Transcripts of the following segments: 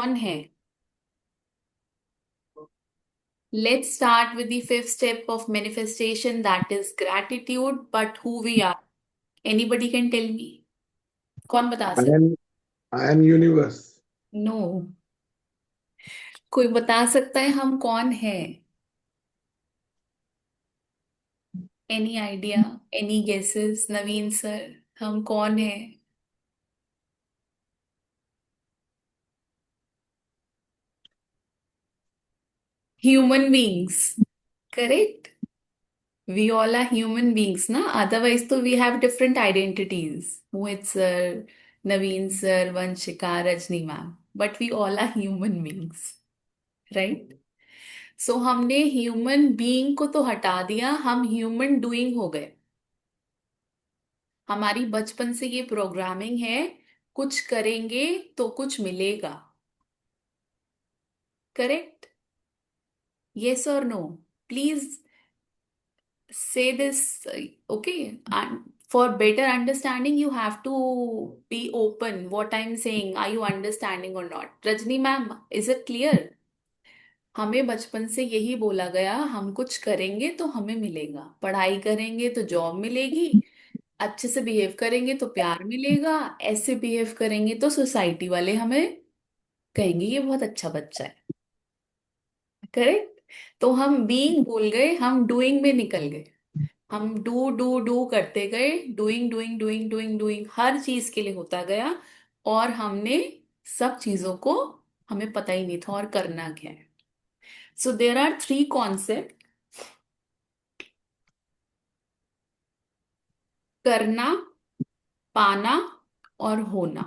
कौन है? Let's start with the fifth step of manifestation, that is gratitude. But who we are? Anybody can tell me? कौन बता I सकता? am I am universe. No, कोई बता सकता है हम कौन है? Any idea? Any guesses? Naveen sir, हम कौन है? Human beings, correct? We all are human beings ना, अदरवाइज तो we have different identities, Mohit sir, Naveen sir, Vanshika, Rajni ma'am, but we all are human beings, right? So हमने ह्यूमन बीइंग को तो हटा दिया, हम ह्यूमन डूइंग हो गए। हमारी बचपन से ये प्रोग्रामिंग है, कुछ करेंगे तो कुछ मिलेगा। करेक्ट? यस और no? Please say this, okay? And for better understanding, you have to be open. What I'm saying, are you understanding or not? Rajni ma'am, is it clear? हमें बचपन से यही बोला गया, हम कुछ करेंगे तो हमें मिलेगा, पढ़ाई करेंगे तो जॉब मिलेगी, अच्छे से बिहेव करेंगे तो प्यार मिलेगा, ऐसे बिहेव करेंगे तो सोसाइटी वाले हमें कहेंगे ये बहुत अच्छा बच्चा है। करेक्ट? तो हम बीइंग भूल गए, हम डूइंग में निकल गए। हम डू डू डू करते गए, doing doing doing doing doing, हर चीज के लिए होता गया, और हमने सब चीजों को, हमें पता ही नहीं था और करना क्या है। सो देर आर थ्री कॉन्सेप्ट: करना, पाना और होना।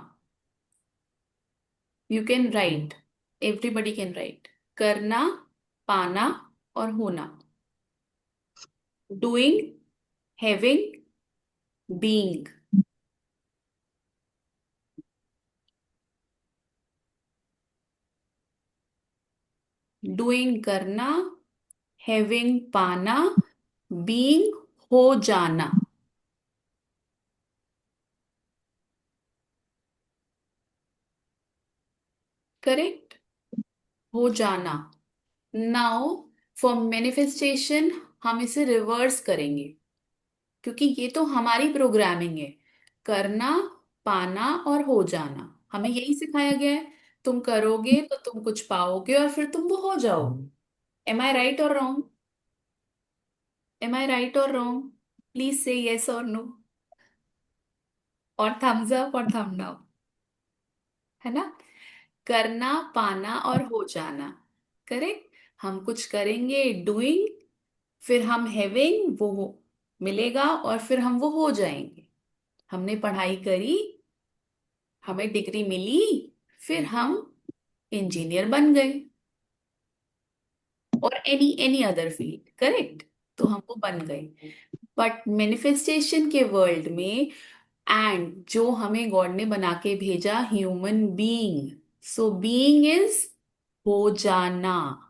You can right, everybody can write: करना, पाना और होना। Doing, having, being. डूइंग करना, हैविंग पाना, बीइंग हो जाना। करेक्ट? हो जाना। नाउ फॉर मैनिफेस्टेशन हम इसे रिवर्स करेंगे, क्योंकि ये तो हमारी प्रोग्रामिंग है। करना, पाना और हो जाना हमें यही सिखाया गया है। तुम करोगे तो तुम कुछ पाओगे और फिर तुम वो हो जाओगे। एम आई राइट और रॉन्ग? एम आई राइट और रॉन्ग? प्लीज से यस और नो, और थम्स अप और थम्स डाउन, है ना? करना, पाना और हो जाना। करेक्ट? हम कुछ करेंगे, डूइंग, फिर हम हैविंग, वो मिलेगा, और फिर हम वो हो जाएंगे। हमने पढ़ाई करी, हमें डिग्री मिली, फिर हम इंजीनियर बन गए, और any any other field. Correct? तो हम वो बन गए। बट मैनिफेस्टेशन के वर्ल्ड में, एंड जो हमें गॉड ने बना के भेजा, human being, so being is हो जाना।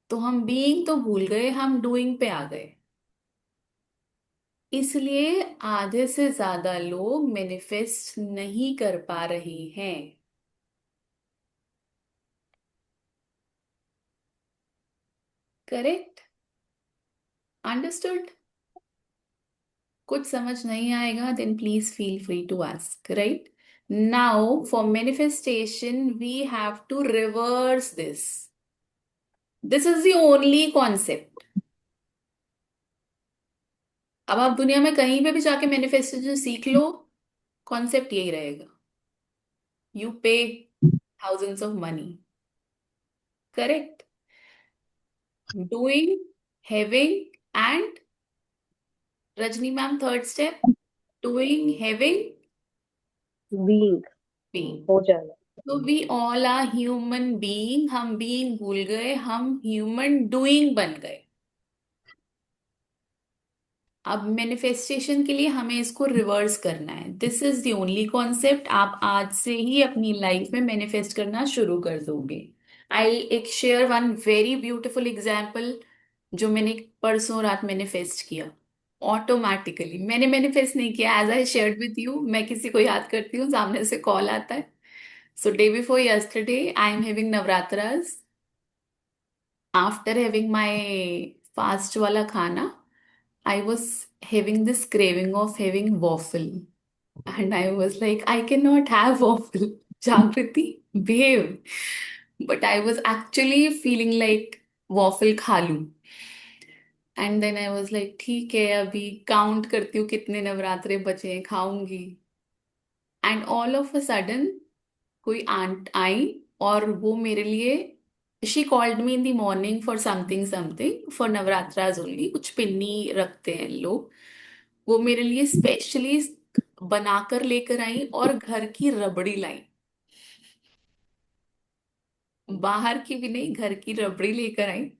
तो हम बीइंग तो भूल गए, हम डूइंग पे आ गए। इसलिए आधे से ज्यादा लोग मैनिफेस्ट नहीं कर पा रहे हैं। करेक्ट? अंडरस्टूड? कुछ समझ नहीं आएगा then please feel free to ask, right? Now for manifestation we have to reverse this. This is the only concept. अब आप दुनिया में कहीं पे भी जाके मैनिफेस्टेशन सीख लो, कॉन्सेप्ट यही रहेगा। You pay thousands of money. Correct? Doing, having and, Rajni ma'am third step, doing, having, Being. Being. हो जाना। तो we all are human being, हम बीइंग भूल गए, हम ह्यूमन डूइंग बन गए। अब मैनिफेस्टेशन के लिए हमें इसको रिवर्स करना है। This is the only concept, आप आज से ही अपनी लाइफ में मैनिफेस्ट करना शुरू कर दोगे। आई एक share one very beautiful example, जो मैंने परसों रात मैनिफेस्ट किया। ऑटोमेटिकली मैंने मैनिफेस्ट नहीं किया, as I shared with you, मैं किसी को याद करती हूँ, सामने से कॉल आता है, So day before yesterday, I am having Navratras. After having my fast wala khana, I was having this craving of having waffle. And I was like, I cannot have waffle. Jagriti, behave. But I was actually feeling like waffle khalu. And then I was like ठीक है अभी count करती हूँ कितने नवरात्रे बचे हैं खाऊंगी. And all of a sudden कोई आंट आई और वो मेरे लिए she called me in the morning for something something for Navratras only. कुछ पिन्नी रखते हैं लोग. वो मेरे लिए स्पेशली बनाकर लेकर आई और घर की रबड़ी लाई. बाहर की भी नहीं, घर की रबड़ी लेकर आई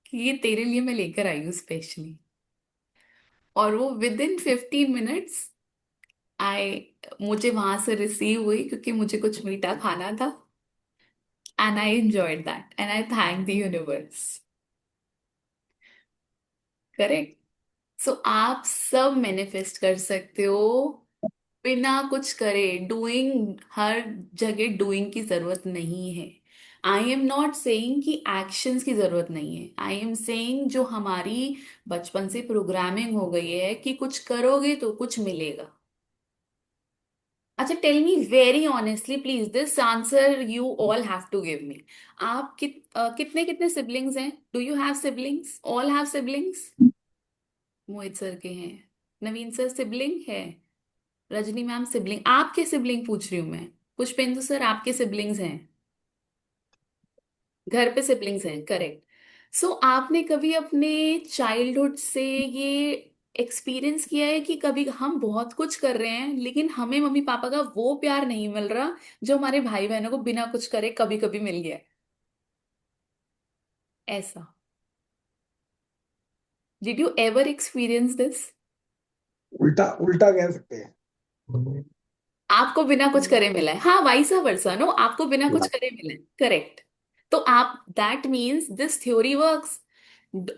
कि ये तेरे लिए मैं लेकर आई हूँ स्पेशली. और वो विद इन 15 मिनट्स आई मुझे वहां से रिसीव हुई क्योंकि मुझे कुछ मीठा खाना था. And I enjoyed that and I thank the universe. Correct. So आप सब मैनिफेस्ट कर सकते हो बिना कुछ करे. डूइंग, हर जगह डूइंग की जरूरत नहीं है. आई एम नॉट सेइंग कि एक्शंस की जरूरत नहीं है. आई एम सेइंग जो हमारी बचपन से प्रोग्रामिंग हो गई है कि कुछ करोगे तो कुछ मिलेगा. अच्छा tell me very honestly please, this answer you all have to give me. आप कितने कितने सिबलिंग्स हैं? Do you have siblings? All have siblings? Mohit sir के हैं. नवीन सर सिबलिंग है. Rajni ma'am sibling. आपके सिबलिंग पूछ रही हूँ मैं. पुष्पेंदु सर आपके सिबलिंग्स हैं? घर पे सिबलिंग्स हैं. करेक्ट. सो आपने कभी अपने चाइल्डहुड से ये एक्सपीरियंस किया है कि कभी हम बहुत कुछ कर रहे हैं लेकिन हमें मम्मी पापा का वो प्यार नहीं मिल रहा जो हमारे भाई बहनों को बिना कुछ करे कभी कभी मिल गया है? ऐसा. Did you ever experience this? उल्टा उल्टा कह सकते हैं. आपको बिना कुछ करे मिला है. हाँ वाइसा वर्सा. नो, आपको बिना कुछ करे मिला है. करेक्ट. तो आप that means this theory works.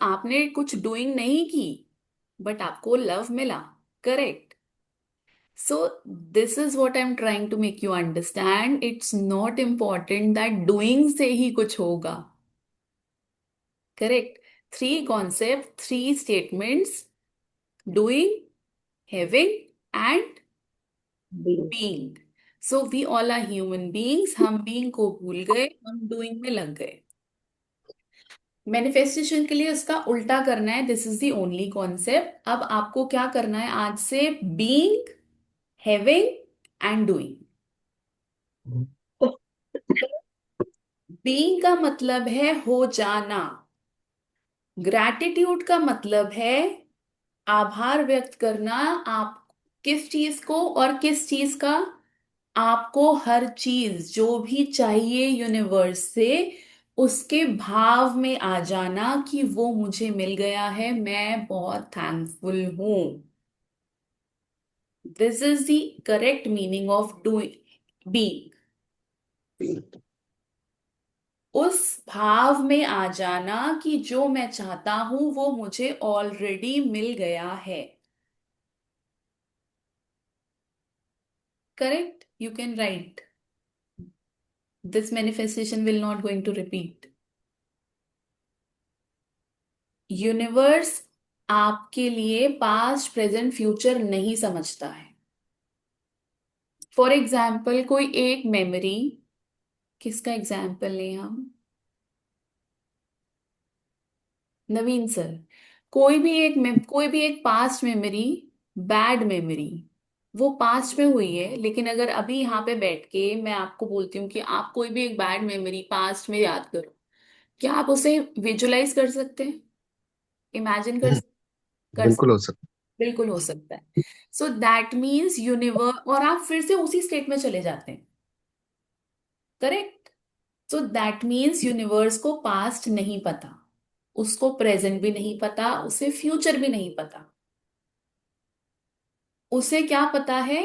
आपने कुछ डूइंग नहीं की बट आपको लव मिला. Correct. So, this is what I'm trying to make you understand. It's not important that doing से ही कुछ होगा. Correct. Three concepts, three statements: doing, having, and Being. being. So, we all are human beings. हम being को भूल गए, हम doing में लग गए. मैनिफेस्टेशन के लिए उसका उल्टा करना है. This is the only concept. अब आपको क्या करना है आज से? Being, having and doing. Being का मतलब है हो जाना. ग्रैटिट्यूड का मतलब है आभार व्यक्त करना. आप किस चीज को और किस चीज का? आपको हर चीज जो भी चाहिए यूनिवर्स से उसके भाव में आ जाना कि वो मुझे मिल गया है, मैं बहुत थैंकफुल हूं. This is the correct meaning of doing, being. Being. उस भाव में आ जाना कि जो मैं चाहता हूं वो मुझे ऑलरेडी मिल गया है. Correct? You can write. This manifestation will not going to repeat. Universe आपके लिए पास्ट प्रेजेंट फ्यूचर नहीं समझता है. फॉर एग्जाम्पल कोई एक मेमोरी. किसका एग्जाम्पल लें हम? नवीन सर. कोई भी एक पास्ट मेमोरी, बैड मेमोरी, वो पास्ट में हुई है लेकिन अगर अभी यहाँ पे बैठ के मैं आपको बोलती हूँ कि आप कोई भी एक बैड मेमोरी पास्ट में याद करो, क्या आप उसे विजुलाइज कर सकते हैं? इमेजिन कर बिल्कुल सकते? हो सकता बिल्कुल हो सकता है. सो दैट मीन्स यूनिवर्स, और आप फिर से उसी स्टेट में चले जाते हैं. Correct. So that means universe को पास्ट नहीं पता, उसको प्रेजेंट भी नहीं पता, उसे फ्यूचर भी नहीं पता. उसे क्या पता है?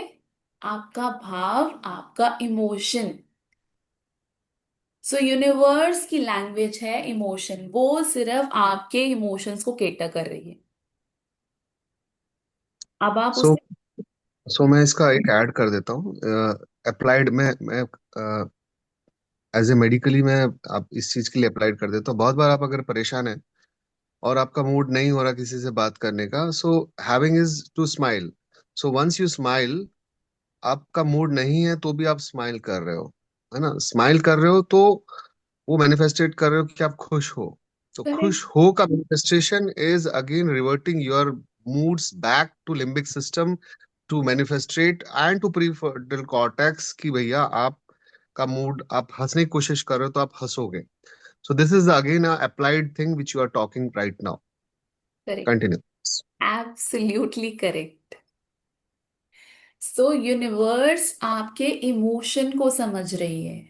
आपका भाव, आपका इमोशन. सो यूनिवर्स की लैंग्वेज है इमोशन. वो सिर्फ आपके इमोशंस को केटर कर रही है. अब आप सो उसे. सो मैं इसका एक ऐड कर देता हूँ. अप्लाइड मैं एज ए मेडिकली मैं आप इस चीज के लिए अप्लाइड कर देता हूँ। बहुत बार आप अगर परेशान है और आपका मूड नहीं हो रहा किसी से बात करने का, so having is to smile. So once you smile, आपका मूड नहीं है तो भी आप स्माइल कर रहे हो, है ना? स्माइल कर रहे हो तो वो मैनिफेस्टेट कर रहे हो कि आप खुश हो। तो खुश करेक्ट। हो का manifestation is again reverting your moods back to limbic system to manifestate and to prefrontal cortex कि भैया आप का मूड, आप हंसने की कोशिश कर रहे हो तो आप हंसोगे। So this is again a applied thing which you are talking right now. Correct. Continue. Absolutely correct. So universe आपके इमोशन को समझ रही है।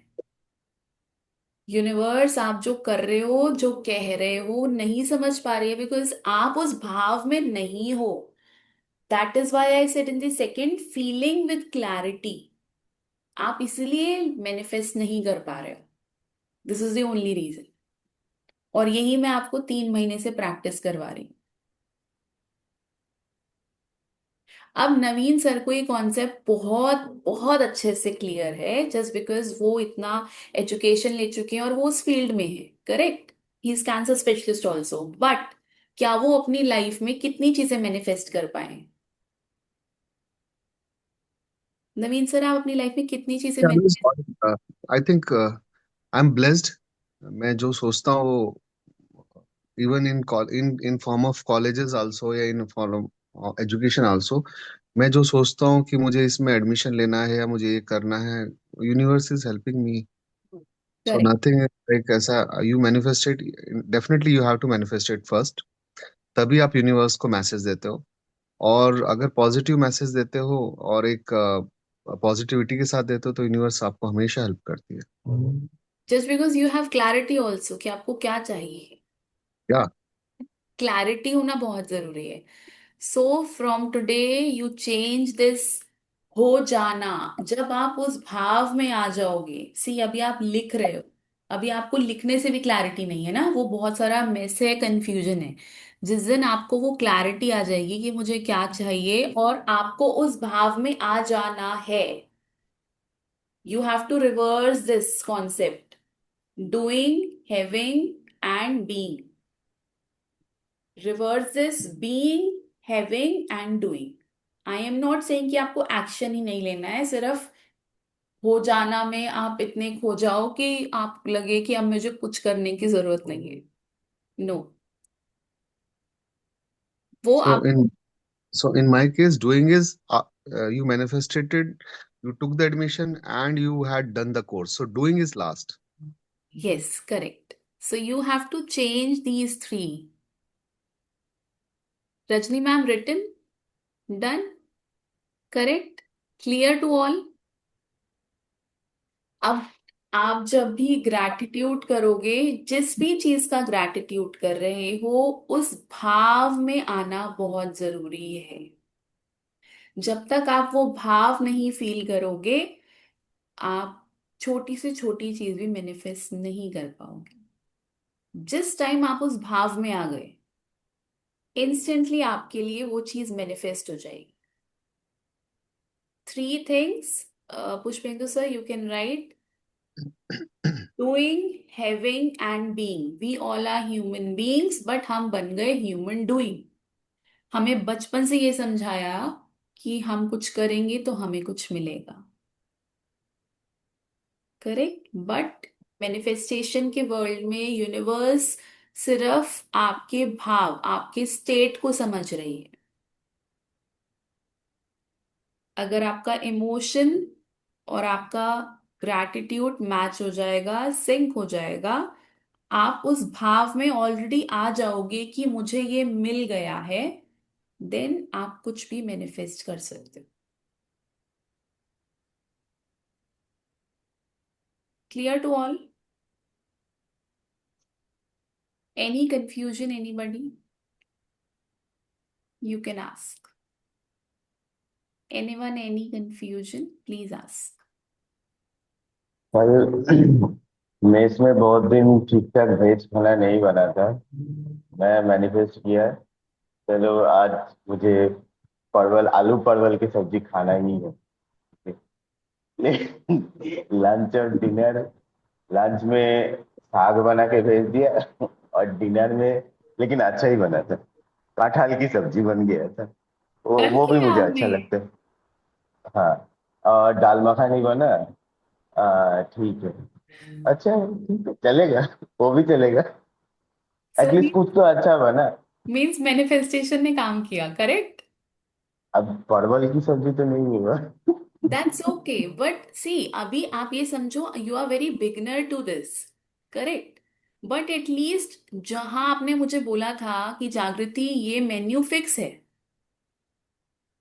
यूनिवर्स आप जो कर रहे हो, जो कह रहे हो, नहीं समझ पा रही है, बिकॉज आप उस भाव में नहीं हो। That is why I said in the second, feeling with clarity. आप इसलिए मैनिफेस्ट नहीं कर पा रहे हो। This is the only reason. और यही मैं आपको 3 महीने से प्रैक्टिस करवा रही हूँ। अब नवीन सर को ये कॉन्सेप्ट बहुत बहुत अच्छे से क्लियर है, जस्ट बिकॉज वो इतना एजुकेशन ले चुके हैं और वो उस फील्ड में है। Correct. He is cancer specialist also, but क्या वो अपनी लाइफ में कितनी चीजें मैनिफेस्ट कर पाए? नवीन सर, आप अपनी लाइफ में कितनी चीजें manifest? I think I am blessed. मैं जो सोचता हूँ, even in form of colleges also या इन फॉर्म एजुकेशन आल्सो, मैं जो सोचता हूँ कि मुझे इसमें एडमिशन लेना है या मुझे ये करना है, universe is helping me. So correct. Nothing like ऐसा, you manifested, definitely you have to manifested first, तभी आप यूनिवर्स को मैसेज देते हो। और अगर पॉजिटिव मैसेज देते हो और एक पॉजिटिविटी के साथ देते हो तो यूनिवर्स आपको हमेशा हेल्प करती है। Just because you have clarity also कि आपको क्या चाहिए। या क्लैरिटी होना बहुत जरूरी है। So from today you change this. हो जाना। जब आप उस भाव में आ जाओगे, सी अभी आप लिख रहे हो। अभी आपको लिखने से भी क्लैरिटी नहीं है ना, वो बहुत सारा मेस है, कंफ्यूजन है। जिस दिन आपको वो क्लैरिटी आ जाएगी कि मुझे क्या चाहिए और आपको उस भाव में आ जाना है, you have to reverse this concept. Doing, having and being. Reverse this, being, having and doing. I am not saying कि आपको एक्शन ही नहीं लेना है, सिर्फ हो जाना में आप इतने खो जाओ कि आप लगे कि अब मुझे कुछ करने की जरूरत नहीं है। नो। वो so आप। in so in my case, doing is you manifested, you took the admission and you had done the course. So doing is last. Yes, correct. So you have to change these three. Rajni ma'am, written, done, correct, clear to all. अब आप जब भी gratitude करोगे, जिस भी चीज का gratitude कर रहे हो, उस भाव में आना बहुत जरूरी है। जब तक आप वो भाव नहीं फील करोगे, आप छोटी से छोटी चीज भी मैनिफेस्ट नहीं कर पाओगे। जिस टाइम आप उस भाव में आ गए, इंस्टेंटली आपके लिए वो चीज मैनिफेस्ट हो जाएगी। 3 things, Pushpendu sir, you can write. Doing, having and being. We all are human beings, but हम बन गए ह्यूमन डूइंग। हमें बचपन से ये समझाया कि हम कुछ करेंगे तो हमें कुछ मिलेगा। करेक्ट। बट मैनिफेस्टेशन के वर्ल्ड में यूनिवर्स सिर्फ आपके भाव, आपके स्टेट को समझ रही है। अगर आपका इमोशन और आपका ग्रैटिट्यूड मैच हो जाएगा, सिंक हो जाएगा, आप उस भाव में ऑलरेडी आ जाओगे कि मुझे ये मिल गया है। देन आप कुछ भी मैनिफेस्ट कर सकते हो। Clear to all? Any confusion, anybody? You can ask. Anyone, any confusion, please ask. कल मेस में बहुत दिन ठीक ठाक वेज खाना नहीं बना था। मैं मैनिफेस्ट किया, चलो आज मुझे परवल, आलू परवल की सब्जी खाना ही है। लंच और डिनर, लंच में साग बना के भेज दिया और डिनर में, लेकिन अच्छा ही बना था, कटहल की सब्जी बन गया था। वो भी रखिए मुझे आपने। अच्छा लगता है। हाँ, और दाल मखनी बना। ठीक है, अच्छा है, ठीक है, चलेगा, वो भी चलेगा। सो एटलीस्ट कुछ तो अच्छा बना। मीन्स मैनिफेस्टेशन ने काम किया, करेक्ट? अब परवल की सब्जी तो नहीं हुआ। दैट्स ओके, बट सी अभी आप ये समझो, you are very beginner to this, correct? But at least जहां आपने मुझे बोला था कि जागृति ये मेन्यू फिक्स है,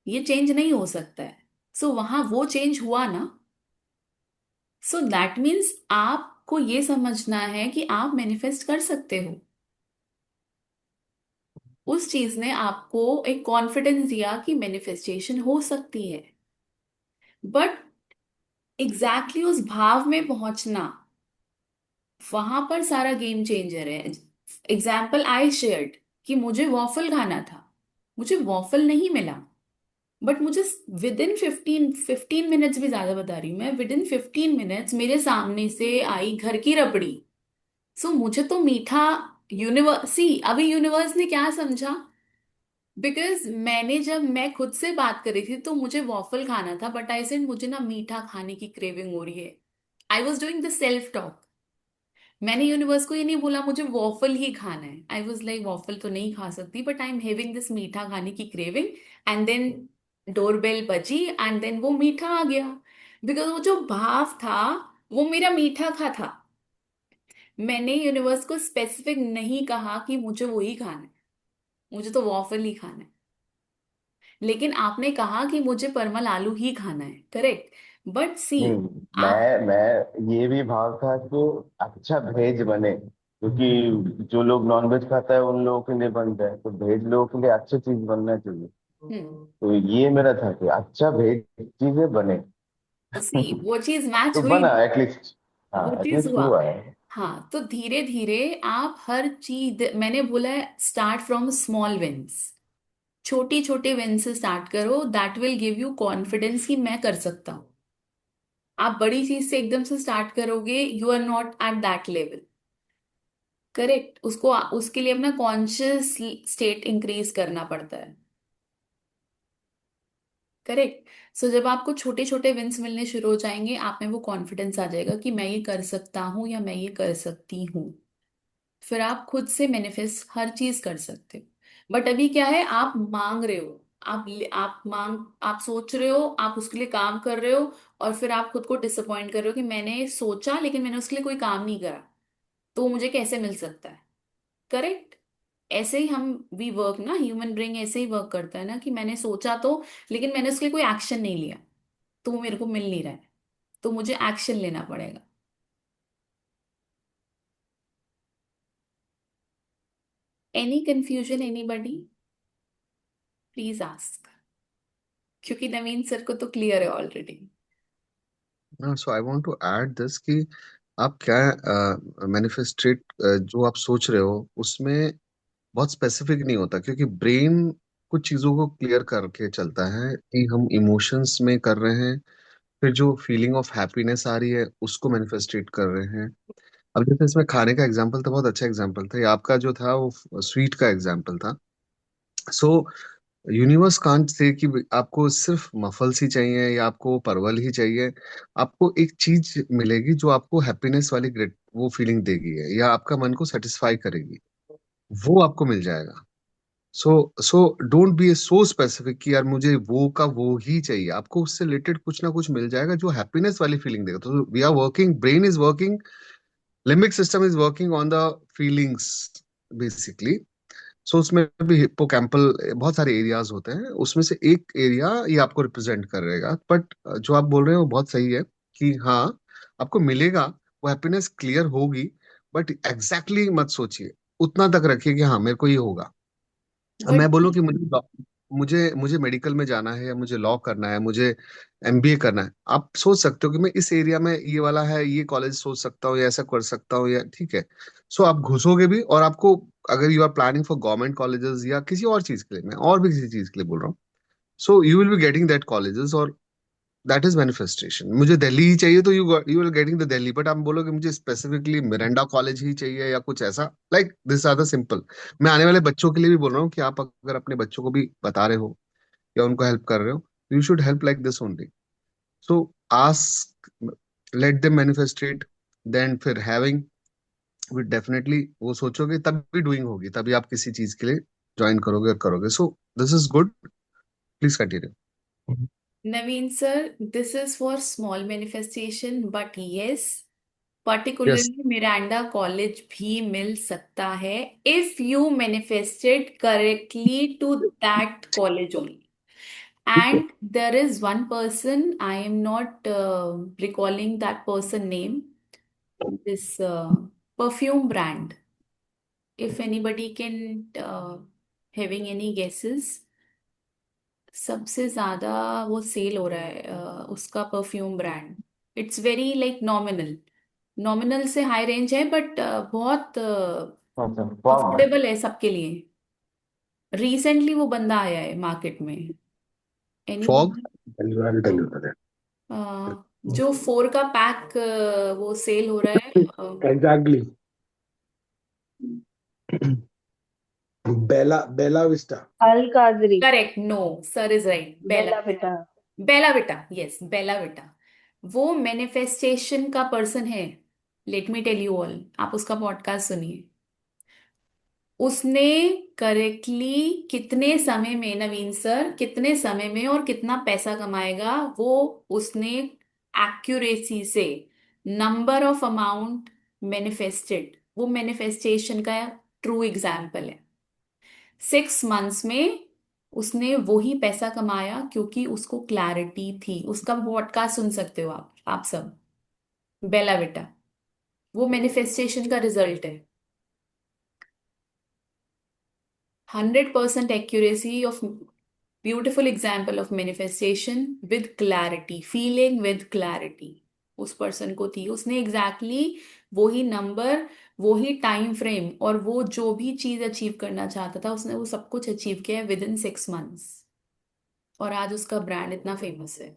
ये चेंज नहीं हो सकता है, सो वहां वो चेंज हुआ ना। सो दैट मीन्स आपको ये समझना है कि आप मैनिफेस्ट कर सकते हो। उस चीज ने आपको एक कॉन्फिडेंस दिया कि मैनिफेस्टेशन हो सकती है, बट एग्जैक्टली उस भाव में पहुंचना, वहां पर सारा गेम चेंजर है। एग्जाम्पल आई शेयर्ड कि मुझे वॉफल खाना था, मुझे वॉफल नहीं मिला, बट मुझे विद इन 15 मिनट्स, भी ज्यादा बता रही हूँ मैं, विद इन 15 मिनट्स मेरे सामने से आई घर की रबड़ी। सो मुझे तो मीठा, यूनिवर्स अभी यूनिवर्स ने क्या समझा, बिकॉज जब मैं खुद से बात कर रही थी तो मुझे वॉफल खाना था, बट आई सेड मुझे ना मीठा खाने की क्रेविंग हो रही है। I was doing the self talk. मैंने यूनिवर्स को ये नहीं बोला मुझे वॉफल ही खाना है, आई वॉज लाइक वॉफल तो नहीं खा सकती, but I am having this मीठा खाने की क्रेविंग। एंड देन डोरबेल बजी एंड देन वो मीठा आ गया, बिकॉज वो जो भाव था वो मेरा मीठा खा था। मैंने यूनिवर्स को स्पेसिफिक नहीं कहा कि मुझे वही खाना है, मुझे तो वॉफल ही खाना है। लेकिन आपने कहा कि मुझे परमल आलू ही खाना है, करेक्ट? बट सी आप मैं ये भी भाव था कि अच्छा वेज बने, क्योंकि जो लोग नॉन वेज खाता है उन लोगों के लिए बन जाए, तो वेज लोगों के लिए अच्छी चीज बनना चाहिए। हम्म, तो ये मेरा था कि अच्छा वेज चीजें बने। सी वो चीज मैच तो हुई बना ना, एटलीस्ट। हाँ, वो चीज एटलीस्ट हुआ। हुआ है। हाँ, तो धीरे धीरे आप हर चीज, मैंने बोला है स्टार्ट फ्रॉम स्मॉल विंस, छोटी छोटे विन से स्टार्ट करो, that will give you confidence कि मैं कर सकता हूँ। आप बड़ी चीज से एकदम से स्टार्ट करोगे, you are not at that level, correct? उसको उसके लिए अपना कॉन्शियस स्टेट इंक्रीज करना पड़ता है, करेक्ट? सो जब आपको छोटे छोटे विंस मिलने शुरू हो जाएंगे, आप में वो कॉन्फिडेंस आ जाएगा कि मैं ये कर सकता हूँ या मैं ये कर सकती हूँ। फिर आप खुद से मैनिफेस्ट हर चीज कर सकते हो। बट अभी क्या है, आप मांग रहे हो, आप सोच रहे हो, आप उसके लिए काम कर रहे हो, और फिर आप खुद को डिसअपॉइंट कर रहे हो कि मैंने सोचा लेकिन मैंने उसके लिए कोई काम नहीं करा, तो मुझे कैसे मिल सकता है, करेक्ट? ऐसे ही हम वी वर्क ना, ह्यूमन ब्रेन ऐसे ही वर्क करता है ना, कि मैंने सोचा तो, लेकिन मैंने उसके लिए कोई एक्शन नहीं लिया, तो वो मेरे को मिल नहीं रहा है, तो मुझे एक्शन लेना पड़ेगा। Any confusion anybody, please ask, क्योंकि नवीन सर को तो क्लियर है already. So I want to add this कि आप क्या मैनिफेस्टेट जो आप सोच रहे हो उसमें बहुत स्पेसिफिक नहीं होता, क्योंकि ब्रेन कुछ चीजों को क्लियर करके चलता है कि हम इमोशंस में कर रहे हैं, फिर जो फीलिंग ऑफ हैप्पीनेस आ रही है उसको मैनिफेस्टेट कर रहे हैं। अब जैसे इसमें खाने का एग्जांपल था, बहुत अच्छा एग्जांपल था, ये आपका जो था वो स्वीट का एग्जांपल था। सो यूनिवर्स कांट से कि आपको सिर्फ मफल्स ही चाहिए या आपको परवल ही चाहिए। आपको एक चीज मिलेगी जो आपको हैप्पीनेस वाली ग्रेट वो फीलिंग देगी है, या आपका मन को सेटिस्फाई करेगी, वो आपको मिल जाएगा। So so don't be so specific कि यार मुझे वो का वो ही चाहिए, आपको उससे रिलेटेड कुछ ना कुछ मिल जाएगा जो हैप्पीनेस वाली फीलिंग देगा। तो we are working, brain is working, limbic system is working on the feelings basically. So उसमें भी हिप्पोकैम्पल बहुत सारे एरियाज होते हैं, उसमें से एक एरिया ये आपको रिप्रेजेंट करेगा। बट जो आप बोल रहे हो वो बहुत सही है कि हाँ, आपको मिलेगा, वो हैप्पीनेस क्लियर होगी, बट एग्जैक्टली मत सोचिए, उतना तक रखिए कि हाँ मेरे को ये होगा। अब बट मैं बोलूं कि मुझे मुझे मेडिकल में जाना है, या मुझे लॉ करना है, मुझे एमबीए करना है, आप सोच सकते हो कि मैं इस एरिया में ये वाला है, ये कॉलेज सोच सकता हूँ या ऐसा कर सकता हूँ, या ठीक है। सो आप घुसोगे भी, और आपको अगर you are planning for government colleges या किसी और चीज के लिए, मैं और भी किसी चीज के लिए बोल रहा हूँ, so you will be getting that colleges. और दैट इज मैनिफेस्टेशन। मुझे दिल्ली ही चाहिए तो you are getting the Delhi, but आप बोलोगे मुझे स्पेसिफिकली मिरांडा कॉलेज ही चाहिए या कुछ ऐसा, like this are the simple. मैं आने वाले बच्चों के लिए भी बोल रहा हूँ कि आप अगर अपने बच्चों को भी बता रहे हो या उनको हेल्प कर रहे हो, you should help like this only. So ask, let them manifestate, then फिर हैविंग, विद डेफिनेटली वो सोचोगे तभी डूइंग होगी, तभी आप किसी चीज के लिए ज्वाइन करोगे और करोगे। सो this is good, please continue. Naveen sir, this is for small manifestation, but yes, yes, particularly Miranda College भी मिल सकता है if you manifested correctly to that college only. And there is one person, I am not recalling that person name, this perfume brand. If anybody can having any guesses, सबसे ज्यादा वो cell हो रहा है उसका perfume brand. It's very like nominal, nominal से high range है, but बहुत फॉग। अफोर्डेबल है सबके लिए। रिसेंटली वो बंदा आया है मार्केट में। Fog. Anybody? I'll tell you that. जो 4 का पैक वो सेल हो रहा है। Exactly. Bella Vista. अल काजरी। Correct, no sir is right, Bela. Bela बेटा। बेला बेटा, यस बेला बेटा। वो मैनिफेस्टेशन का पर्सन है। Let me tell you all, आप उसका पॉडकास्ट सुनिए। उसने करेक्टली कितने समय में, नवीन सर, कितने समय में और कितना पैसा कमाएगा, वो उसने एक्यूरेसी से नंबर ऑफ अमाउंट मैनिफेस्टेड, वो मैनिफेस्टेशन का ट्रू एग्जाम्पल है। 6 मंथ्स में उसने वही पैसा कमाया क्योंकि उसको क्लैरिटी थी। उसका पॉडकास्ट सुन सकते हो आप सब, बेला बेटा। वो मैनिफेस्टेशन का रिजल्ट है। 100% accuracy of beautiful example of manifestation with clarity, feeling with clarity उस पर्सन को थी। उसने एग्जैक्टली वही नंबर, वही टाइम फ्रेम और वो जो भी चीज अचीव करना चाहता था, उसने वो सब कुछ अचीव किया है विद इन 6 मंथ्स। और आज उसका ब्रांड इतना फेमस है।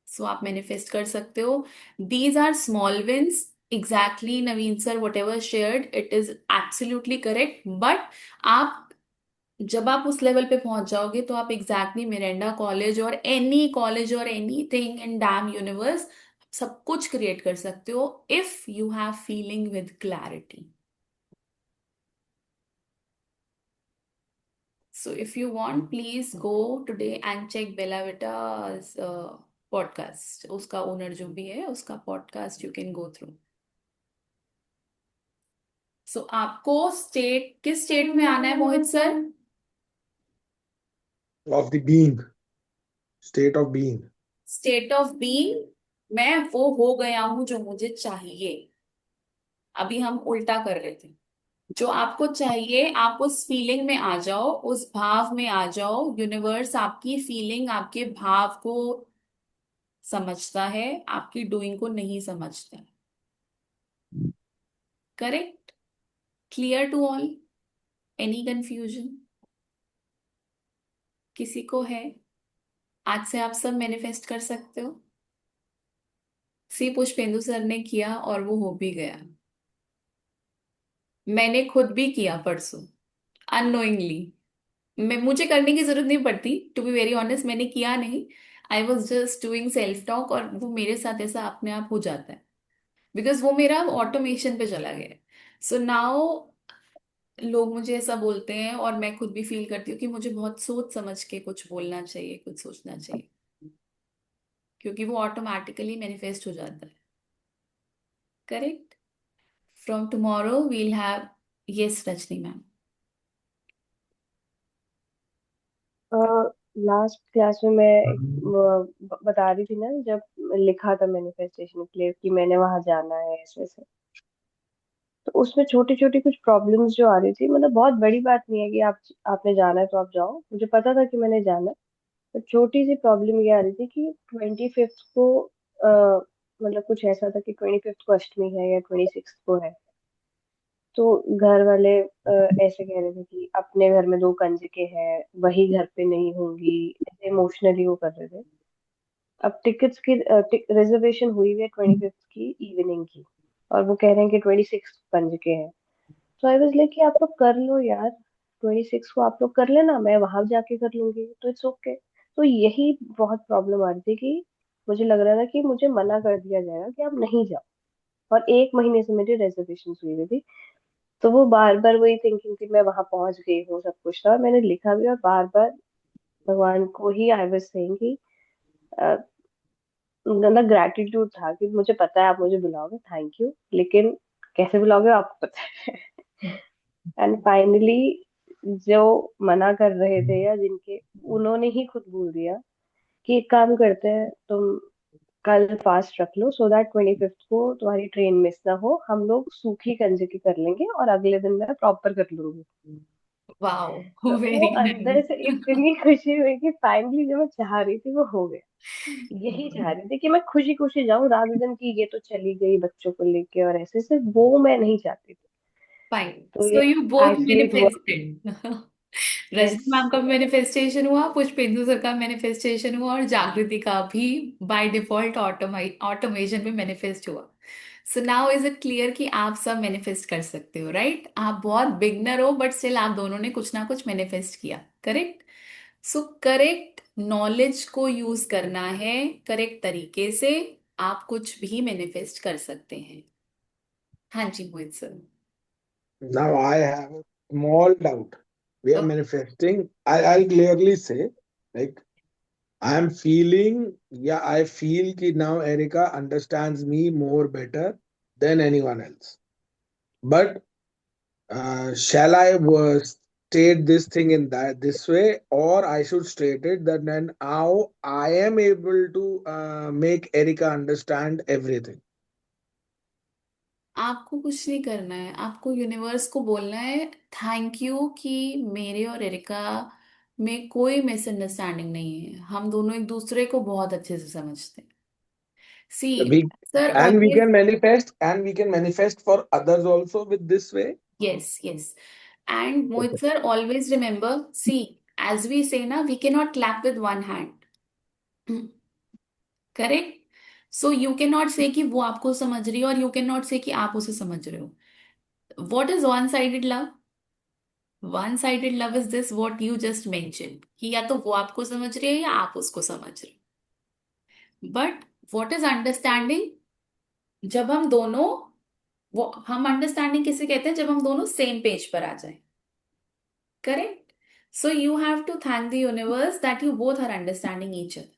सो आप मैनिफेस्ट कर सकते हो। These are small wins. Exactly Naveen sir, whatever shared it is absolutely correct, but आप जब आप उस लेवल पे पहुंच जाओगे तो आप एग्जैक्टली मिरांडा कॉलेज और एनी कॉलेज और एनीथिंग इन डैम यूनिवर्स सब कुछ क्रिएट कर सकते हो if you have feeling with clarity. So if you want, please go today and check Bella Vita's podcast. उसका ओनर जो भी है उसका podcast you can go through. So आपको स्टेट, किस स्टेट में आना है Mohit sir? Of the being. State of being. State of being. मैं वो हो गया हूं जो मुझे चाहिए। अभी हम उल्टा कर रहे थे। जो आपको चाहिए आप उस फीलिंग में आ जाओ, उस भाव में आ जाओ। यूनिवर्स आपकी फीलिंग, आपके भाव को समझता है, आपकी डूइंग को नहीं समझता है। Correct? Clear to all? Any confusion किसी को है? आज से आप सब मैनिफेस्ट कर सकते हो। सी पुष्पेंदु सर ने किया और वो हो भी गया। मैंने खुद भी किया परसों, अननोइंगली। मुझे करने की जरूरत नहीं पड़ती, टू बी वेरी ऑनेस्ट। मैंने किया नहीं, I was just doing self talk, और वो मेरे साथ ऐसा अपने आप हो जाता है बिकॉज वो मेरा ऑटोमेशन पे चला गया है। सो नाउ लोग मुझे ऐसा बोलते हैं और मैं खुद भी फील करती हूँ कि मुझे बहुत सोच समझ के कुछ बोलना चाहिए, कुछ सोचना चाहिए, क्योंकि वो ऑटोमेटिकली मैनिफेस्ट हो जाता है। Correct? From tomorrow will have, yes Rajni ma'am. Last class में मैं बता रही थी ना, जब लिखा था मैनिफेस्टेशन के लिए कि मैंने वहां जाना है ऐसे ऐसे, तो उसमें छोटी छोटी कुछ प्रॉब्लम्स जो आ रही थी, मतलब बहुत बड़ी बात नहीं है कि आपने जाना है तो आप जाओ, मुझे पता था कि मैंने जाना है। तो छोटी सी प्रॉब्लम ये आ रही थी कि 25th को मतलब कुछ ऐसा था कि 25th को अष्टमी है या 26th को है। तो घर वाले ऐसे कह रहे थे कि अपने घर में दो कंजके हैं, वही घर पे नहीं होंगी, ऐसे इमोशनली वो कर रहे थे। अब टिकट्स की रिजर्वेशन हुई हुई है 25th की इवनिंग की, और वो कह रहे हैं कि 26 बन चुके हैं। तो आई वाज लाइक कि आप लोग कर लो यार, 26 को आप लोग कर लेना, मैं वहां जाके कर लूंगी, तो इट्स ओके। तो यही बहुत प्रॉब्लम आ रही थी कि मुझे लग रहा था कि मुझे मना कर दिया जाएगा कि आप नहीं जाओ, और 1 महीने से मेरी रिजर्वेशन हुई हुई थी। तो वो बार बार वही थिंकिंग थी, मैं वहां पहुंच गई हूँ, सब कुछ था, और मैंने लिखा भी, और बार बार भगवान को ही आई वाज सेइंग कि मतलब ग्रैटिट्यूड था कि मुझे पता है आप मुझे बुलाओगे, थैंक यू, लेकिन कैसे बुलाओगे आपको पता है। एंड फाइनली जो मना कर रहे थे, या जिनके, उन्होंने ही खुद बोल दिया कि एक काम करते हैं, तुम कल फास्ट रख लो, सो दैट 25th को तुम्हारी ट्रेन मिस ना हो, हम लोग सूखी कंजकी कर लेंगे और अगले दिन मैं प्रॉपर कर लूंगी। वाओ, तो वो वेरी अंदर से नाइस। इतनी खुशी हुई कि फाइनली जो मैं चाह रही थी वो हो गया। यही चाह रही थी कि मैं खुशी खुशी जाऊं, रात दिन की ये तो चली गई बच्चों को लेके और ऐसे से, वो मैं नहीं चाहती थी। फाइन, तो सो ये you both actually it manifested. Yes. Rajni ma'am का मैनिफेस्टेशन हुआ, पुष्पेंदु सर का मैनिफेस्टेशन हुआ, और जागृति का भी बाय डिफॉल्ट ऑटोमेशन में मैनिफेस्ट हुआ। So now is it clear कि आप सब मैनिफेस्ट कर सकते हो, राइट? आप बहुत बिगनर हो, बट स्टिल आप दोनों ने कुछ ना कुछ मैनिफेस्ट किया, करेक्ट? सो करेक्ट नॉलेज को यूज करना है, करेक्ट तरीके से आप कुछ भी मैनिफेस्ट कर सकते हैं। हाँ जी, मोहित sir. Now I have a small doubt. We are manifesting. I'll clearly say, like, I'm feeling, yeah, I feel that now Erica understands me more better than anyone else. But shall I state this thing in that this way, or I should state it that then how I am able to make Erica understand everything? आपको कुछ नहीं करना है, आपको universe को बोलना है thank you कि मेरे और एरिका में कोई मिसअंडरस्टैंडिंग नहीं है, हम दोनों एक दूसरे को बहुत अच्छे से समझते हैं। सी We sir and we always, can manifest, and we can manifest for others also with this way. Yes yes, and Mohit Okay. Sir always remember, see as we say ना, we can not clap with one hand, correct? So you can not say कि वो आपको समझ रही है, और you can not say कि आप उसे समझ रहे हो। What is one sided love? One sided love is this what you just mention, कि या तो वो आपको समझ रही है या आप उसको समझ रहे हो। But what is understanding? जब हम दोनों, वो हम अंडरस्टैंडिंग किसे कहते हैं? जब हम दोनों सेम पेज पर आ जाए, correct? So you have to thank the universe that you both are understanding each other,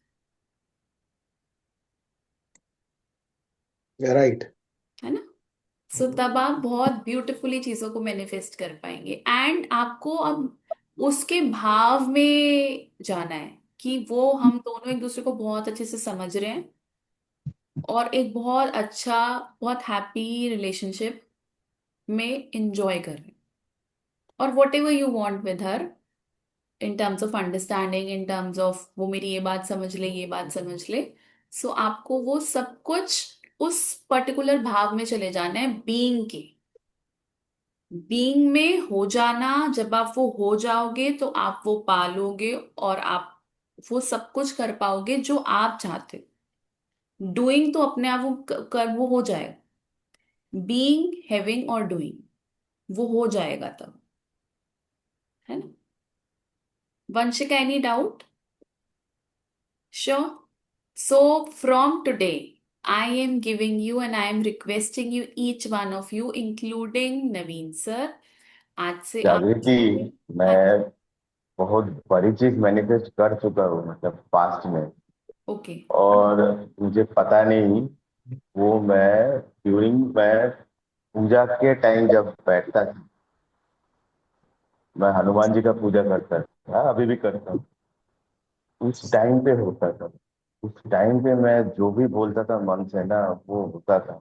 Yeah, right. है ना? सो तब आप बहुत ब्यूटिफुली चीजों को मैनिफेस्ट कर पाएंगे, एंड आपको अब उसके भाव में जाना है कि वो, हम दोनों एक दूसरे को बहुत अच्छे से समझ रहे हैं, और एक बहुत अच्छा, बहुत हैप्पी रिलेशनशिप में इंजॉय कर रहे हैं, और what ever you want with her, in terms of understanding, in terms of वो मेरी ये बात समझ ले, ये बात समझ ले। सो आपको वो सब कुछ उस पर्टिकुलर भाव में चले जाना है, बीइंग के, बीइंग में हो जाना। जब आप वो हो जाओगे तो आप वो पालोगे, और आप वो सब कुछ कर पाओगे जो आप चाहते हो। डूइंग तो अपने आप वो कर वो हो जाएगा, बीइंग, हैविंग और डूइंग वो हो जाएगा तब, है ना? Vanshika, any doubt? Sure. So from today I am giving you and I am requesting you, each one of you including Naveen sir, आज से आप, जागृति, हाँ, मैं बहुत बड़ी चीज मैनिफेस्ट कर चुका हूँ, मतलब पास्ट में। ओके, और मुझे पता नहीं, वो मैं पूजा के टाइम जब बैठता था, मैं हनुमान जी का पूजा करता था, अभी भी करता हूँ, उस टाइम पे होता था। उस टाइम पे मैं जो भी बोलता था मन से ना, वो होता था।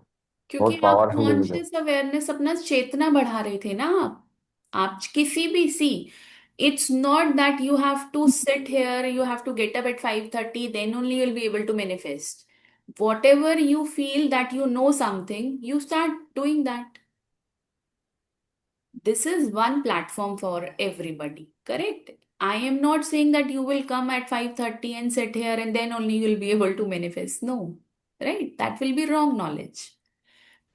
क्योंकि बहुत आप पावरफुल है ये। कॉन्शियस अवेयरनेस, अपना चेतना बढ़ा रहे थे ना। आप किसी भी, see, it's not that you have to sit here, you have to get up at 5:30, then only you will be able to manifest. Whatever you feel that you know something, you start doing that. This is one platform for everybody, correct? I am not saying that you will come at 5:30 and sit here and then only you will be able to manifest. No, right? That will be wrong knowledge.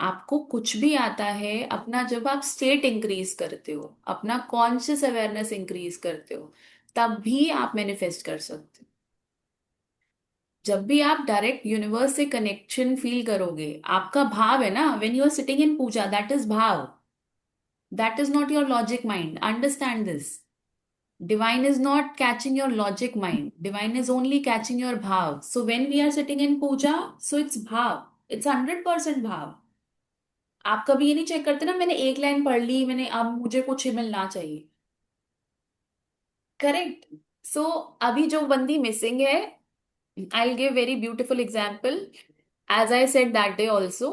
आपको कुछ भी आता है अपना, जब आप state increase करते हो, अपना कॉन्शियस अवेयरनेस इंक्रीज करते हो, तब भी आप मैनिफेस्ट कर सकते हो। जब भी आप डायरेक्ट यूनिवर्स से कनेक्शन फील करोगे, आपका भाव है ना, when you are sitting in puja, that is bhav, that is not your logic mind, understand this. Divine is not catching your logic mind. Divine is only catching your bhav. So when we are sitting in puja, so it's bhav. It's 100% bhav. आप कभी ये नहीं check करते ना, मैंने एक line पढ़ ली, मैंने, अब मुझे कुछ मिलना चाहिए। करेक्ट। सो अभी जो बंदी मिसिंग है, I give very beautiful example. As I said that day also,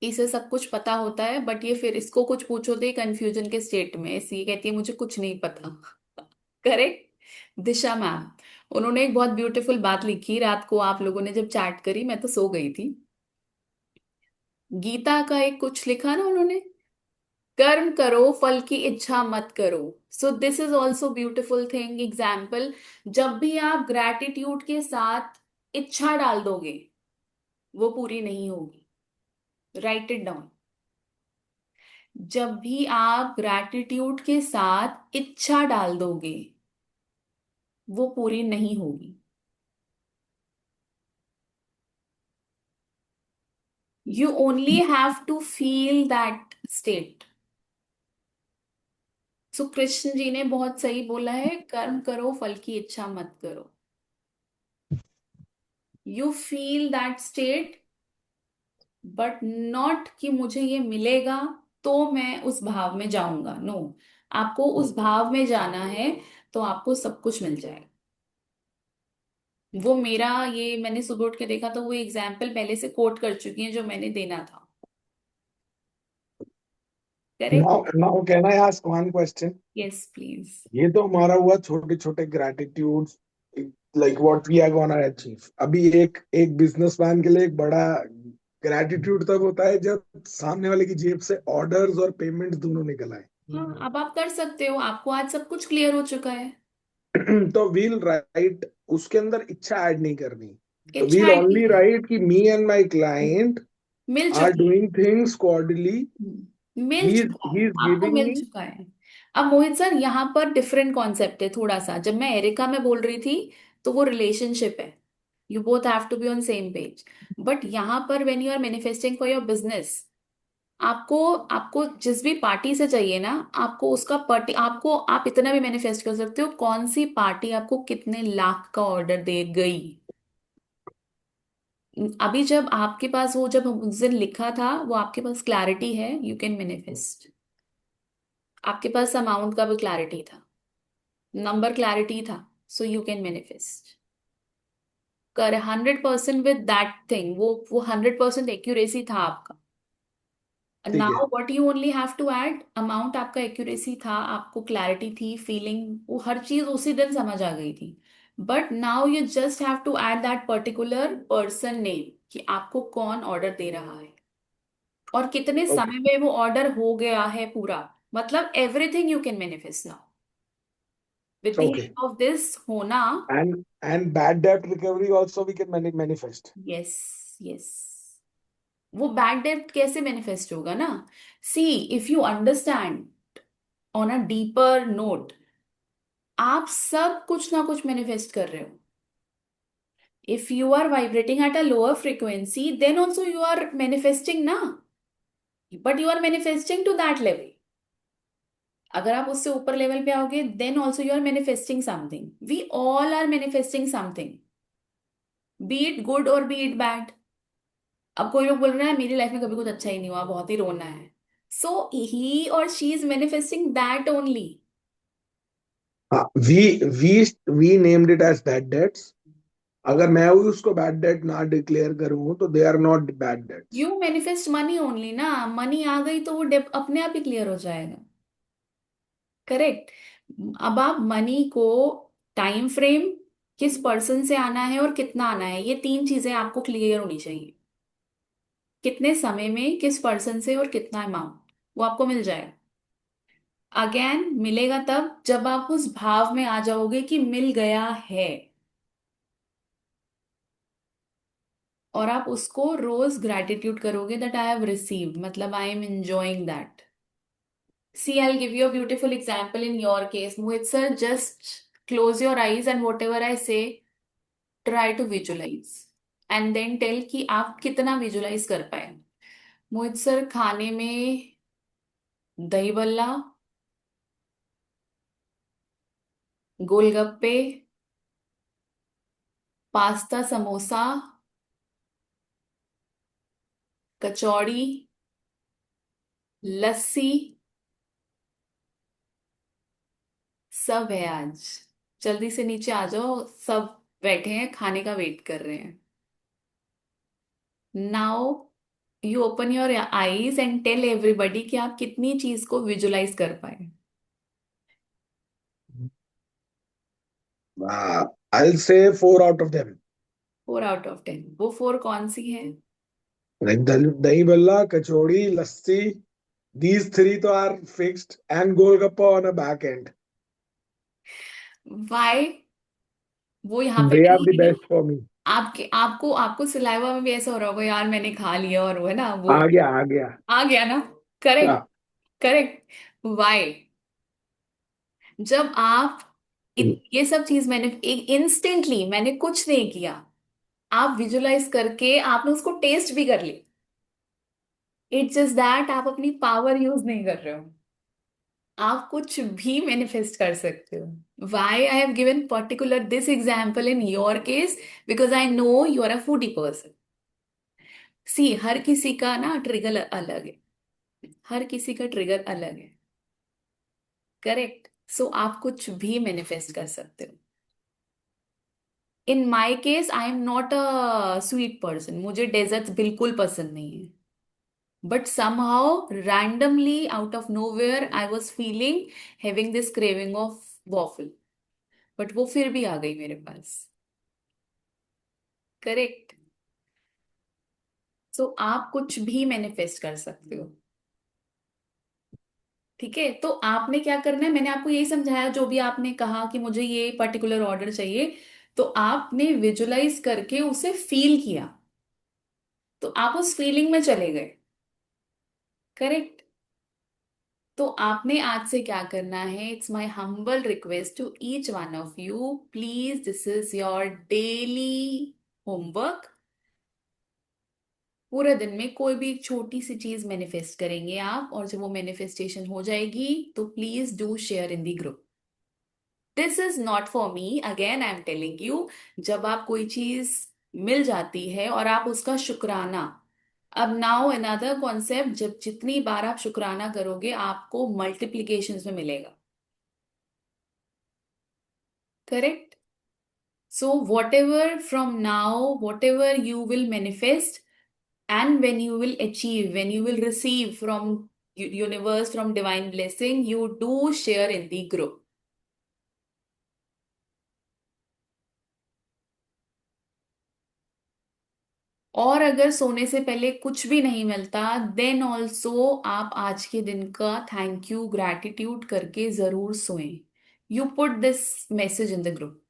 इसे सब कुछ पता होता है, बट ये फिर इसको कुछ पूछो तो कंफ्यूजन के स्टेट में, इसलिए कहती है मुझे कुछ नहीं पता। करेक्ट। दिशा मैम, उन्होंने एक बहुत ब्यूटीफुल बात लिखी रात को, आप लोगों ने जब चैट करी, मैं तो सो गई थी। गीता का एक कुछ लिखा ना उन्होंने, कर्म करो फल की इच्छा मत करो। सो this is also beautiful thing example. जब भी आप ग्रैटिट्यूड के साथ इच्छा डाल दोगे, वो पूरी नहीं होगी। Right it down. जब भी आप ग्रैटिट्यूड के साथ इच्छा डाल दोगे, वो पूरी नहीं होगी। You only have to feel that state. सो कृष्ण जी ने बहुत सही बोला है, कर्म करो फल की इच्छा मत करो। You feel that state, but not कि मुझे ये मिलेगा तो मैं उस भाव में जाऊंगा। नो, आपको उस भाव में जाना है तो आपको सब कुछ मिल जाएगा। वो मेरा, ये मैंने सुबह उठ के देखा तो वो एग्जाम्पल पहले से कोट कर चुकी है जो मैंने देना था। Correct. Now can I ask one question? Yes please. ये तो हमारा हुआ छोटे छोटे gratitude, like what we are gonna achieve. अभी एक एक बिजनेसमैन के लिए एक बड़ा ग्रेटिट्यूड तब होता है जब सामने वाले की जेब से ऑर्डर्स और पेमेंट दोनों निकल आए। हाँ, अब आप कर सकते हो, आपको आज सब कुछ क्लियर हो चुका है। तो वील राइट, उसके अंदर इच्छा ऐड नहीं करनी। तो इच्छा वील है ओनली कि राइट कि मी एंड माय क्लाइंट मिल आर चुकी डूइंग थिंग्स कॉर्डली, मिल चुका ही है, इज आपको गिविंग मिल मी। चुका है। अब मोहित सर, यहाँ पर डिफरेंट कॉन्सेप्ट है थोड़ा सा। जब मैं एरिका में बोल रही थी तो वो रिलेशनशिप है, you both have to be on same page. But यहाँ पर when you are manifesting for your business, आपको आपको जिस भी पार्टी से चाहिए ना, आपको उसका पार्टी, आपको आप इतना भी मैनिफेस्ट कर सकते हो कौन सी पार्टी आपको कितने लाख का ऑर्डर दे गई। अभी जब आपके पास वो, जब उस दिन लिखा था, वो आपके पास क्लैरिटी है, यू कैन मैनिफेस्ट। आपके पास अमाउंट का भी क्लैरिटी था, नंबर क्लैरिटी था, सो यू कैन मैनिफेस्ट। कर 100% विद दैट थिंग, वो 100% एक्यूरेसी था आपका। ठीक है। Now what you only have to add, amount आपका एक्यूरेसी था, आपको क्लैरिटी थी, फीलिंग, वो हर चीज उसी दिन समझ आ गई थी। But now you just have to add that particular person name, कि आपको कौन ऑर्डर दे रहा है और कितने ओके समय में वो ऑर्डर हो गया है पूरा। मतलब everything you can manifest now with the okay. Help of this होना। And bad debt recovery also we can manifest. यस, यस। वो बैड डेट कैसे मैनिफेस्ट होगा ना, see, if you understand on a deeper note, आप सब कुछ ना कुछ मैनिफेस्ट कर रहे हो। If you are vibrating at a lower frequency, then also you are manifesting ना, but you are manifesting to that level. अगर आप उससे ऊपर लेवल पे आओगे, then also you are manifesting something. We all are manifesting something, be it good और be it bad. अब कोई लोग बोल रहे हैं मेरी लाइफ में कभी कुछ अच्छा ही नहीं हुआ, बहुत ही रोना है, सो ही और she is manifesting that only. हाँ, we named it as bad debts. अगर मैं भी उसको बैड डेट ना डिक्लेयर करूं तो they are not bad dates. You manifest money only ना, मनी आ गई तो वो डेप अपने आप ही क्लियर हो जाएगा। करेक्ट। अब आप मनी को, टाइम फ्रेम, किस पर्सन से आना है और कितना आना है, ये तीन चीजें आपको क्लियर होनी चाहिए। कितने समय में, किस पर्सन से और कितना अमाउंट, वो आपको मिल जाएगा। अगेन मिलेगा तब जब आप उस भाव में आ जाओगे कि मिल गया है, और आप उसको रोज ग्रैटिट्यूड करोगे दैट आई हैव रिसीव्ड, मतलब I am enjoying that. See, I'll give you a beautiful example in your case. Mohit sir, just close your eyes and whatever I say, try to visualize. And then tell कि आप कितना visualize कर पाए. मोहित sir, खाने में दही बल्ला, गोलगप्पे, pasta, samosa, कचौड़ी, लस्सी, सब है आज. जल्दी से नीचे आ जाओ, सब बैठे हैं, खाने का वेट कर रहे हैं. Now you open your eyes and tell everybody कि आप कितनी चीज को विजुलाइज कर पाए. I'll say 4 out of them. 4 out of 10. वो 4 कौन सी है? Like dahi balla, kachori, lassi. These three तो are fixed, and golgappa on a back end. Why? वो यहाँ पे They are नहीं the है ना. best for me. आपके आपको आपको सिलावा में भी ऐसा हो रहा होगा, यार मैंने खा लिया, और वो है ना, वो आ गया आ गया. आ गया ना. करेक्ट. हाँ. करेक्ट. वाई? जब आप ये सब चीज मैंने एक इंस्टेंटली, मैंने कुछ नहीं किया, आप विजुलाइज करके आपने उसको टेस्ट भी कर ली. इट्स जस्ट दैट आप अपनी पावर यूज नहीं कर रहे हो. आप कुछ भी मैनिफेस्ट कर सकते हो. Why I have given particular this example in your case? Because I know you are a foodie person. See, हर किसी का ना ट्रिगर अलग है. हर किसी का ट्रिगर अलग है. करेक्ट. सो आप कुछ भी मैनिफेस्ट कर सकते हो. In my case I am not a sweet person. मुझे डेजर्ट्स बिल्कुल पसंद नहीं है. But somehow, randomly, out of nowhere, I was feeling having this craving of waffle. But वो फिर भी आ गई मेरे पास. करेक्ट. सो आप कुछ भी मैनिफेस्ट कर सकते हो. ठीक है, तो आपने क्या करना है, मैंने आपको यही समझाया, जो भी आपने कहा कि मुझे ये पर्टिकुलर ऑर्डर चाहिए, तो आपने विजुलाइज करके उसे फील किया, तो आप उस फीलिंग में चले गए. करेक्ट. तो आपने आज से क्या करना है, it's my humble request to each one of you, please this is your daily homework. पूरे दिन में कोई भी एक छोटी सी चीज मैनिफेस्ट करेंगे आप, और जब वो मैनिफेस्टेशन हो जाएगी तो please do share in the group. This is not for me, again I am telling you. जब आप कोई चीज मिल जाती है और आप उसका शुक्राना, अब नाउ अनदर कॉन्सेप्ट, जब जितनी बार आप शुक्राना करोगे आपको मल्टीप्लीकेशन में मिलेगा. Correct. So, whatever from now, whatever you will manifest, and when you will achieve, when you will receive from universe, from divine blessing, you do share in the group. और अगर सोने से पहले कुछ भी नहीं मिलता, देन ऑल्सो आप आज के दिन का थैंक यू, ग्रैटिट्यूड करके जरूर सोएं. You put this message in the group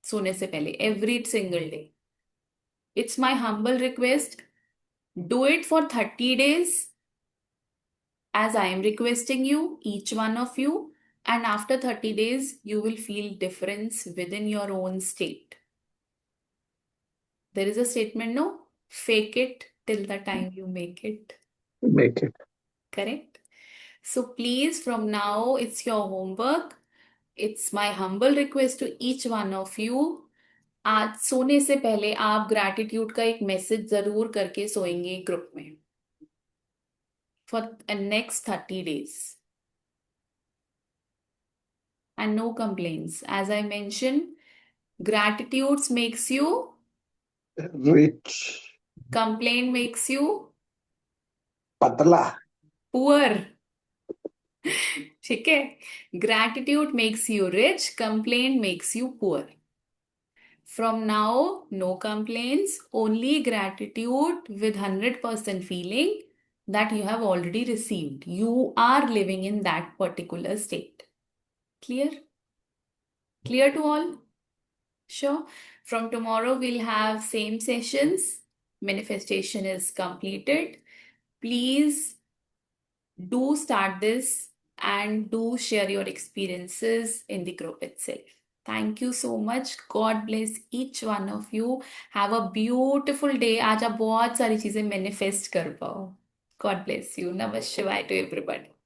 सोने से पहले, every single day. It's my humble request. Do it for 30 days as I am requesting you, each one of you, and after 30 days, you will feel difference within your own state. There is a statement, no? Fake it till the time you make it. Make it. Correct? So please, from now, it's your homework. It's my humble request to each one of you. आज सोने से पहले आप gratitude का एक message जरूर करके सोएंगे ग्रुप में for next 30 days. And no complaints. As I mentioned, gratitude makes you, Rich. complaint makes you पतला. poor. ठीक है. Gratitude makes you rich, complaint makes you poor. From now, no complaints, only gratitude with 100% feeling. that you have already received. You are living in that particular state. Clear? Clear to all? Sure. From tomorrow, we'll have same sessions. Manifestation is completed. Please do start this and do share your experiences in the group itself. Thank you so much. God bless each one of you. Have a beautiful day. आज आप बहुत सारी चीजें manifest कर पाओ. God bless you. Namaste Shivaya to everybody.